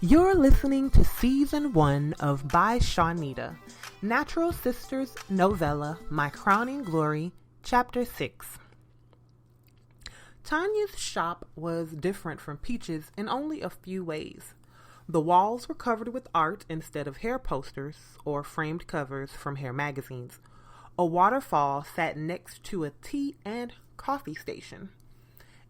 You're listening to Season 1 of By Shawneda, Natural Sisters novella, My Crowning Glory, Chapter 6. Tanya's shop was different from Peach's in only a few ways. The walls were covered with art instead of hair posters or framed covers from hair magazines. A waterfall sat next to a tea and coffee station.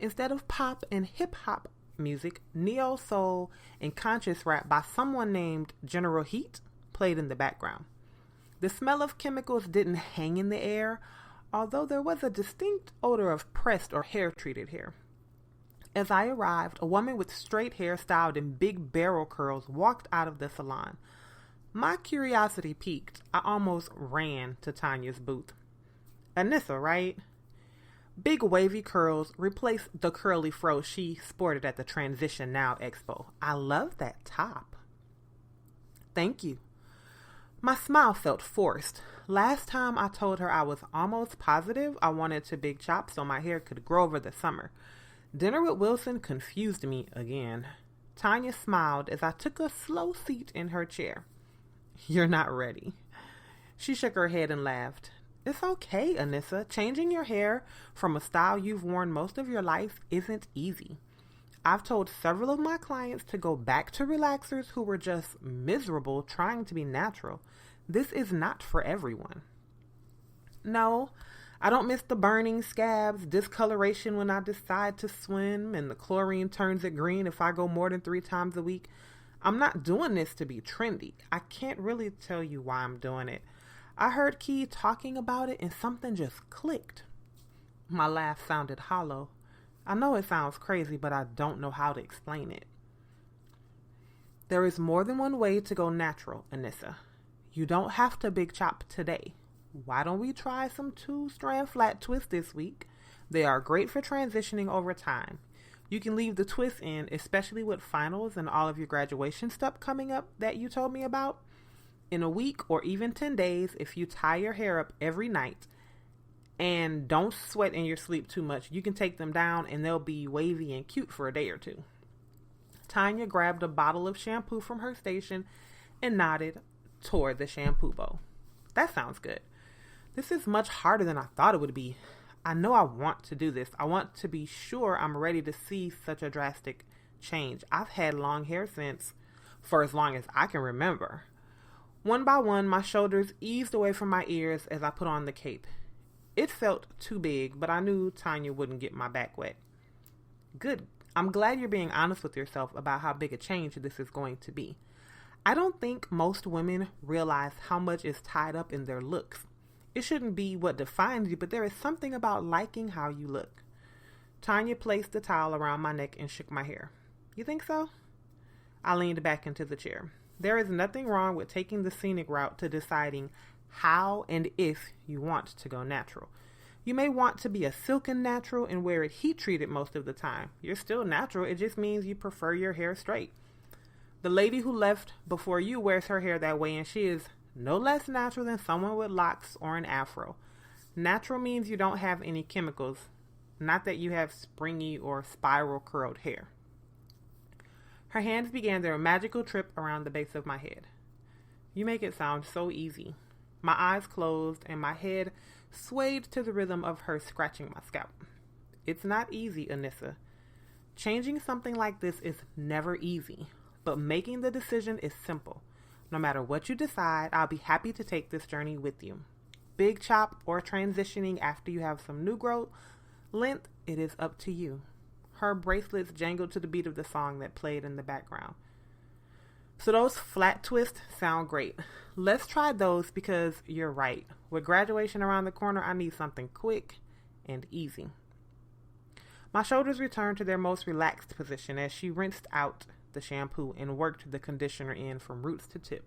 Instead of pop and hip-hop music, neo soul and conscious rap by someone named General Heat played in the background. The smell of chemicals didn't hang in the air, although there was a distinct odor of pressed or hair-treated hair. As I arrived, a woman with straight hair styled in big barrel curls walked out of the salon. My curiosity piqued. I almost ran to Tanya's booth. Anisa, right? Big wavy curls replaced the curly fro she sported at the Transition Now Expo. I love that top. Thank you. My smile felt forced. Last time I told her I was almost positive I wanted to big chop so my hair could grow over the summer. Dinner with Wilson confused me again. Tanya smiled as I took a slow seat in her chair. You're not ready. She shook her head and laughed. It's okay, Anisa. Changing your hair from a style you've worn most of your life isn't easy. I've told several of my clients to go back to relaxers who were just miserable trying to be natural. This is not for everyone. No, I don't miss the burning scabs, discoloration when I decide to swim, and the chlorine turns it green if I go more than 3 times a week. I'm not doing this to be trendy. I can't really tell you why I'm doing it. I heard Key talking about it and something just clicked. My laugh sounded hollow. I know it sounds crazy, but I don't know how to explain it. There is more than one way to go natural, Anisa. You don't have to big chop today. Why don't we try some 2-strand flat twists this week? They are great for transitioning over time. You can leave the twists in, especially with finals and all of your graduation stuff coming up that you told me about. In a week or even 10 days, if you tie your hair up every night and don't sweat in your sleep too much, you can take them down and they'll be wavy and cute for a day or two. Tanya grabbed a bottle of shampoo from her station and nodded toward the shampoo bowl. That sounds good. This is much harder than I thought it would be. I know I want to do this. I want to be sure I'm ready to see such a drastic change. I've had long hair for as long as I can remember. One by one, my shoulders eased away from my ears as I put on the cape. It felt too big, but I knew Tanya wouldn't get my back wet. Good. I'm glad you're being honest with yourself about how big a change this is going to be. I don't think most women realize how much is tied up in their looks. It shouldn't be what defines you, but there is something about liking how you look. Tanya placed the towel around my neck and shook my hair. You think so? I leaned back into the chair. There is nothing wrong with taking the scenic route to deciding how and if you want to go natural. You may want to be a silken natural and wear it heat treated most of the time. You're still natural, it just means you prefer your hair straight. The lady who left before you wears her hair that way and she is no less natural than someone with locks or an afro. Natural means you don't have any chemicals, not that you have springy or spiral curled hair. Her hands began their magical trip around the base of my head. You make it sound so easy. My eyes closed and my head swayed to the rhythm of her scratching my scalp. It's not easy, Anisa. Changing something like this is never easy, but making the decision is simple. No matter what you decide, I'll be happy to take this journey with you. Big chop or transitioning after you have some new growth, length, it is up to you. Her bracelets jangled to the beat of the song that played in the background. So those flat twists sound great. Let's try those because you're right. With graduation around the corner, I need something quick and easy. My shoulders returned to their most relaxed position as she rinsed out the shampoo and worked the conditioner in from roots to tip.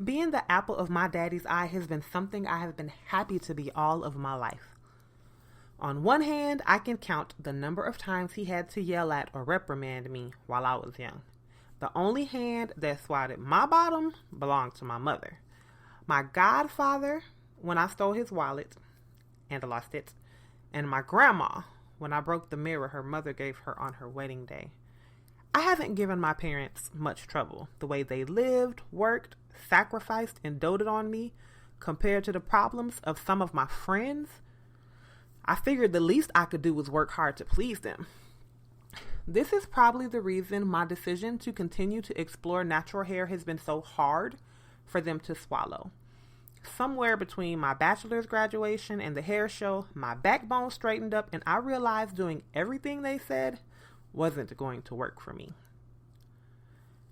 Being the apple of my daddy's eye has been something I have been happy to be all of my life. On one hand, I can count the number of times he had to yell at or reprimand me while I was young. The only hand that swatted my bottom belonged to my mother. My godfather, when I stole his wallet and lost it, and my grandma when I broke the mirror her mother gave her on her wedding day. I haven't given my parents much trouble. The way they lived, worked, sacrificed, and doted on me compared to the problems of some of my friends, I figured the least I could do was work hard to please them. This is probably the reason my decision to continue to explore natural hair has been so hard for them to swallow. Somewhere between my bachelor's graduation and the hair show, my backbone straightened up and I realized doing everything they said wasn't going to work for me.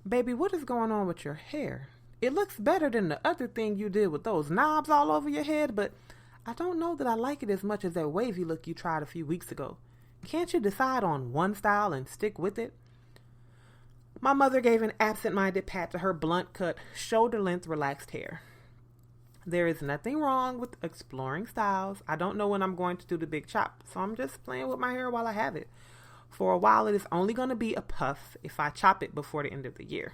Baby, what is going on with your hair? It looks better than the other thing you did with those knobs all over your head, but I don't know that I like it as much as that wavy look you tried a few weeks ago. Can't you decide on one style and stick with it? My mother gave an absent-minded pat to her blunt-cut, shoulder-length relaxed hair. There is nothing wrong with exploring styles. I don't know when I'm going to do the big chop, so I'm just playing with my hair while I have it. For a while, it is only going to be a puff if I chop it before the end of the year.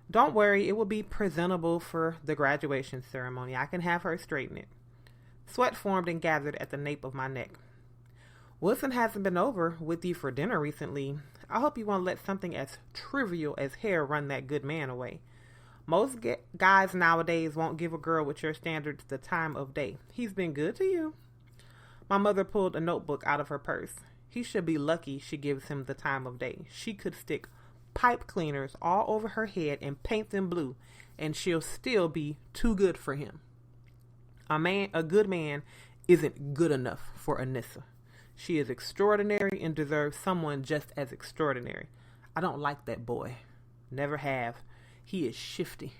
Don't worry, it will be presentable for the graduation ceremony. I can have her straighten it. Sweat formed and gathered at the nape of my neck. Wilson hasn't been over with you for dinner recently. I hope you won't let something as trivial as hair run that good man away. Most guys nowadays won't give a girl with your standards the time of day. He's been good to you. My mother pulled a notebook out of her purse. He should be lucky she gives him the time of day. She could stick pipe cleaners all over her head and paint them blue, and she'll still be too good for him. A good man isn't good enough for Anisa. She is extraordinary and deserves someone just as extraordinary. I don't like that boy. Never have. He is shifty.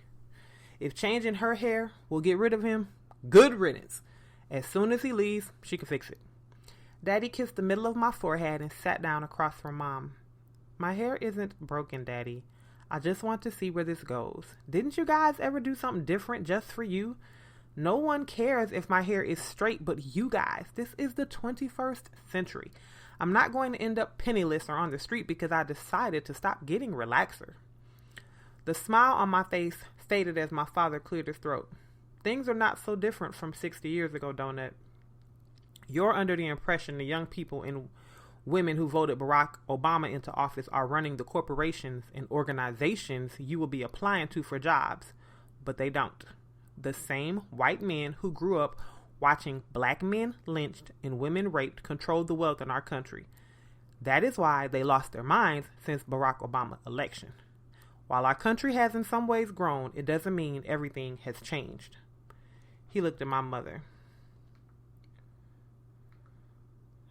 If changing her hair will get rid of him, good riddance. As soon as he leaves, she can fix it. Daddy kissed the middle of my forehead and sat down across from Mom. My hair isn't broken, Daddy. I just want to see where this goes. Didn't you guys ever do something different just for you? No one cares if my hair is straight but you guys. This is the 21st century. I'm not going to end up penniless or on the street because I decided to stop getting relaxer. The smile on my face faded as my father cleared his throat. Things are not so different from 60 years ago, Donut. You're under the impression the young people and women who voted Barack Obama into office are running the corporations and organizations you will be applying to for jobs, but they don't. The same white men who grew up watching black men lynched and women raped control the wealth in our country. That is why they lost their minds since Barack Obama's election. While our country has in some ways grown, it doesn't mean everything has changed. He looked at my mother.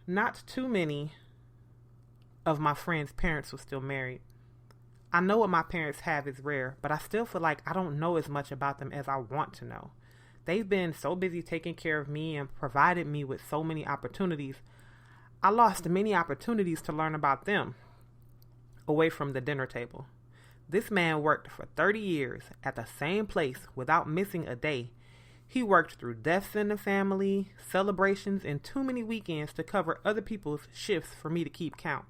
Not too many of my friends' parents were still married. I know what my parents have is rare, but I still feel like I don't know as much about them as I want to know. They've been so busy taking care of me and provided me with so many opportunities. I lost many opportunities to learn about them away from the dinner table. This man worked for 30 years at the same place without missing a day. He worked through deaths in the family, celebrations, and too many weekends to cover other people's shifts for me to keep count.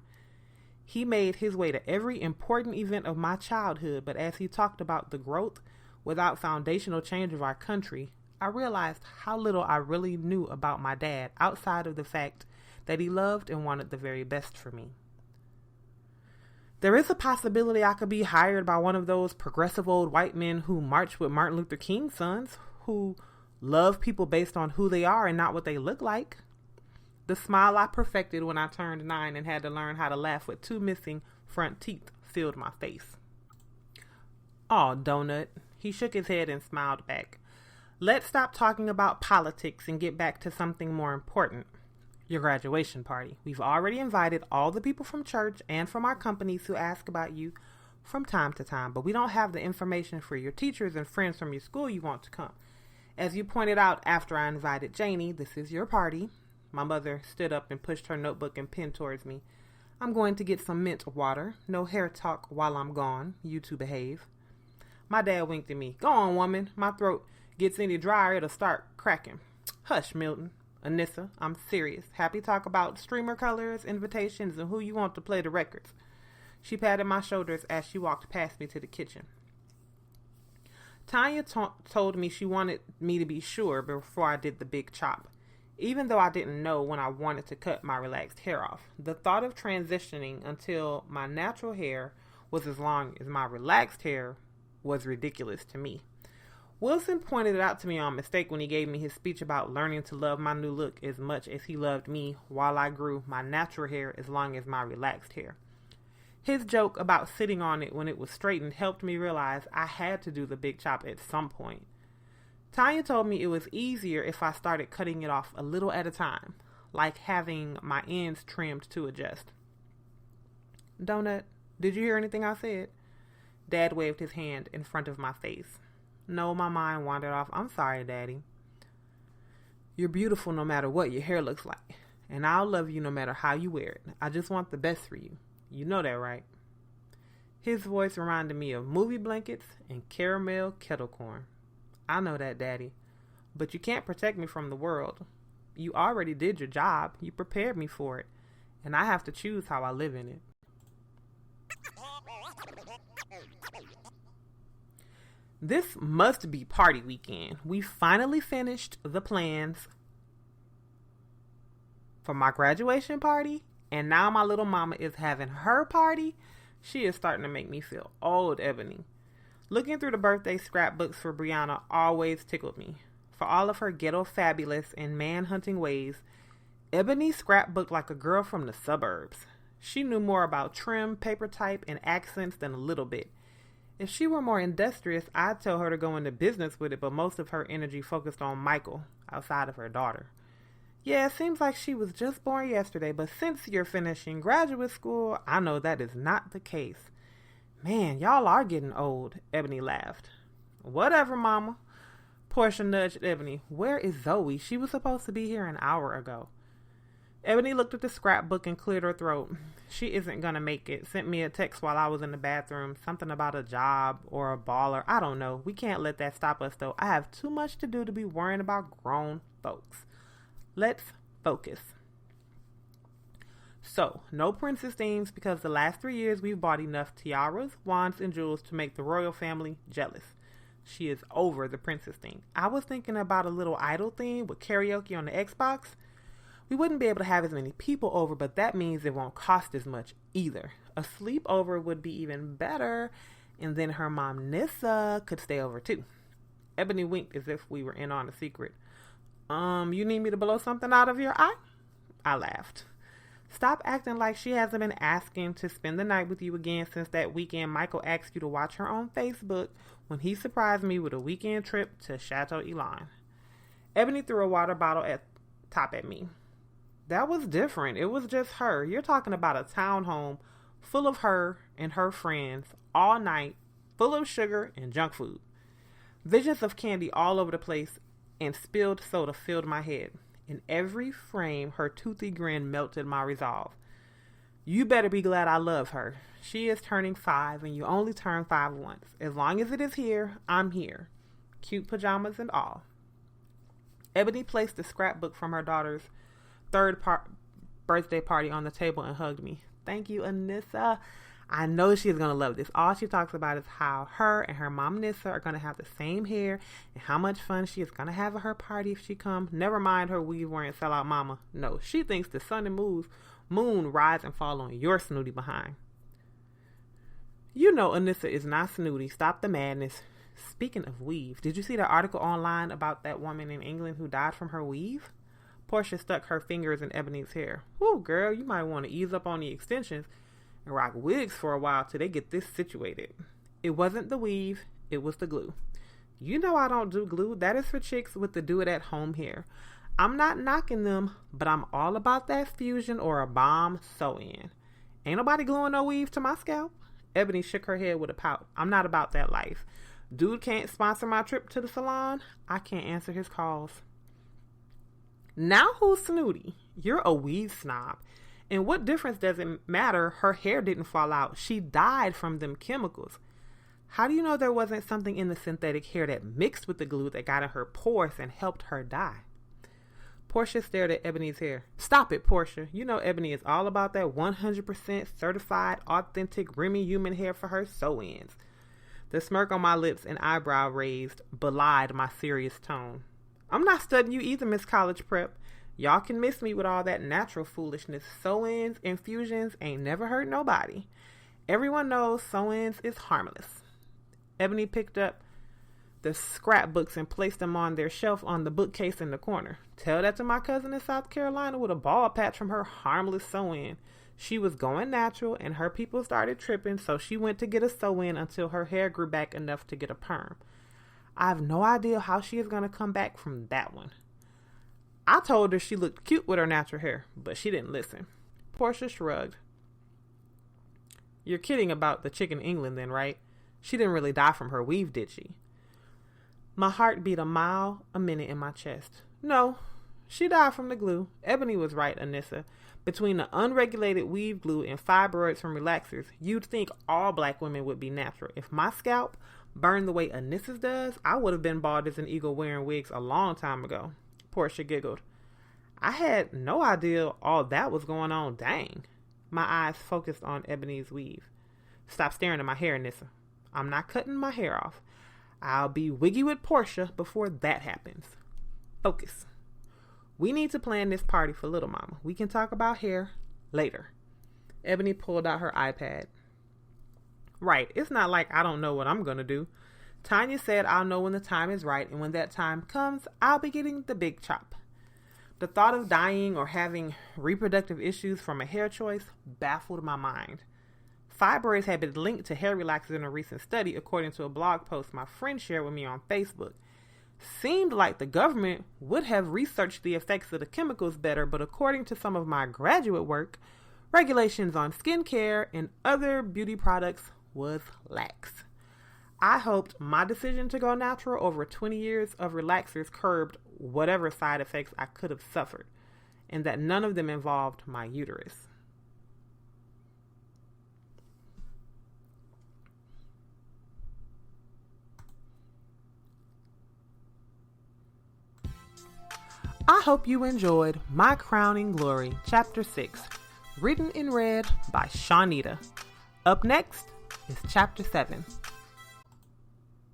He made his way to every important event of my childhood, but as he talked about the growth without foundational change of our country, I realized how little I really knew about my dad outside of the fact that he loved and wanted the very best for me. There is a possibility I could be hired by one of those progressive old white men who march with Martin Luther King's sons, who love people based on who they are and not what they look like. The smile I perfected when I turned 9 and had to learn how to laugh with 2 missing front teeth filled my face. "Aw, Donut." He shook his head and smiled back. "Let's stop talking about politics and get back to something more important. Your graduation party. We've already invited all the people from church and from our companies who ask about you from time to time, but we don't have the information for your teachers and friends from your school you want to come. As you pointed out after I invited Janie, this is your party." My mother stood up and pushed her notebook and pen towards me. "I'm going to get some mint water. No hair talk while I'm gone. You two behave." My dad winked at me. "Go on, woman. My throat gets any drier, it'll start cracking." "Hush, Milton. Anissa, I'm serious. Happy talk about streamer colors, invitations, and who you want to play the records." She patted my shoulders as she walked past me to the kitchen. Tanya told me she wanted me to be sure before I did the big chop. even though I didn't know when I wanted to cut my relaxed hair off. The thought of transitioning until my natural hair was as long as my relaxed hair was ridiculous to me. Wilson pointed it out to me on mistake when he gave me his speech about learning to love my new look as much as he loved me while I grew my natural hair as long as my relaxed hair. His joke about sitting on it when it was straightened helped me realize I had to do the big chop at some point. Tanya told me it was easier if I started cutting it off a little at a time, like having my ends trimmed to adjust. Donut, did you hear anything I said? Dad waved his hand in front of my face. No, my mind wandered off. I'm sorry, Daddy. You're beautiful no matter what your hair looks like, and I'll love you no matter how you wear it. I just want the best for you. You know that, right? His voice reminded me of movie blankets and caramel kettle corn. I know that, Daddy, but you can't protect me from the world. You already did your job. You prepared me for it, and I have to choose how I live in it. This must be party weekend. We finally finished the plans for my graduation party, and now my little mama is having her party. She is starting to make me feel old, Ebony. Looking through the birthday scrapbooks for Brianna always tickled me. For all of her ghetto fabulous and man-hunting ways, Ebony scrapbooked like a girl from the suburbs. She knew more about trim, paper type, and accents than a little bit. If she were more industrious, I'd tell her to go into business with it, but most of her energy focused on Michael, outside of her daughter. Yeah, it seems like she was just born yesterday, but since you're finishing graduate school, I know that is not the case. Man, y'all are getting old, Ebony laughed. Whatever, Mama. Portia nudged Ebony. Where is Zoe? She was supposed to be here an hour ago. Ebony looked at the scrapbook and cleared her throat. She isn't going to make it. Sent me a text while I was in the bathroom. Something about a job or a baller. I don't know. We can't let that stop us, though. I have too much to do to be worrying about grown folks. Let's focus. So, no princess themes because the last 3 years we've bought enough tiaras, wands, and jewels to make the royal family jealous. She is over the princess theme. I was thinking about a little idol theme with karaoke on the Xbox. We wouldn't be able to have as many people over, but that means it won't cost as much either. A sleepover would be even better, and then her mom, Nissa, could stay over too. Ebony winked as if we were in on a secret. You need me to blow something out of your eye? I laughed. Stop acting like she hasn't been asking to spend the night with you again since that weekend Michael asked you to watch her on Facebook when he surprised me with a weekend trip to Chateau Elan. Ebony threw a water bottle at me. That was different. It was just her. You're talking about a townhome full of her and her friends all night, full of sugar and junk food. Visions of candy all over the place and spilled soda filled my head. In every frame, her toothy grin melted my resolve. You better be glad I love her. She is turning 5 and you only turn 5 once. As long as it is here, I'm here. Cute pajamas and all. Ebony placed the scrapbook from her daughter's birthday party on the table and hugged me. Thank you, Anisa. I know she's going to love this. All she talks about is how her and her mom, Nissa, are going to have the same hair and how much fun she is going to have at her party if she comes. Never mind her weave wearing sellout mama. No, she thinks the sun and moon rise and fall on your snooty behind. You know Anissa is not snooty. Stop the madness. Speaking of weave, did you see the article online about that woman in England who died from her weave? Portia stuck her fingers in Ebony's hair. Whew, girl, you might want to ease up on the extensions and rock wigs for a while till they get this situated. It wasn't the weave, it was the glue. You know I don't do glue. That is for chicks with the do-it-at-home hair. I'm not knocking them, but I'm all about that fusion or a bomb sew-in. Ain't nobody gluing no weave to my scalp. Ebony shook her head with a pout. I'm not about that life. Dude can't sponsor my trip to the salon. I can't answer his calls. Now who's snooty? You're a weave snob. And what difference does it matter? Her hair didn't fall out. She died from them chemicals. How do you know there wasn't something in the synthetic hair that mixed with the glue that got in her pores and helped her die? Portia stared at Ebony's hair. Stop it, Portia. You know Ebony is all about that 100% certified, authentic, Remy human hair for her sew-ins. The smirk on my lips and eyebrow raised belied my serious tone. I'm not studying you either, Miss College Prep. Y'all can miss me with all that natural foolishness. Sew-ins, infusions ain't never hurt nobody. Everyone knows sew-ins is harmless. Ebony picked up the scrapbooks and placed them on their shelf on the bookcase in the corner. Tell that to my cousin in South Carolina with a ball patch from her harmless sew-in. She was going natural and her people started tripping, so she went to get a sew-in until her hair grew back enough to get a perm. I have no idea how she is going to come back from that one. I told her she looked cute with her natural hair, but she didn't listen. Portia shrugged. You're kidding about the chick in England then, right? She didn't really die from her weave, did she? My heart beat a mile a minute in my chest. No, she died from the glue. Ebony was right, Anisa. Between the unregulated weave glue and fibroids from relaxers, you'd think all black women would be natural. If my scalp burned the way Anissa's does, I would have been bald as an eagle wearing wigs a long time ago. Portia giggled. I had no idea all that was going on. Dang. My eyes focused on Ebony's weave. Stop staring at my hair, Anissa. I'm not cutting my hair off. I'll be wiggy with Portia before that happens. Focus. We need to plan this party for Little Mama. We can talk about hair later. Ebony pulled out her iPad. Right, it's not like I don't know what I'm going to do. Tanya said I'll know when the time is right, and when that time comes, I'll be getting the big chop. The thought of dying or having reproductive issues from a hair choice baffled my mind. Fibroids had been linked to hair relaxers in a recent study, according to a blog post my friend shared with me on Facebook. Seemed like the government would have researched the effects of the chemicals better, but according to some of my graduate work, regulations on skincare and other beauty products was lax. I hoped my decision to go natural over 20 years of relaxers curbed whatever side effects I could have suffered, and that none of them involved my uterus. I hope you enjoyed My Crowning Glory, Chapter 6, written in red by Shawneda. Up next is Chapter 7.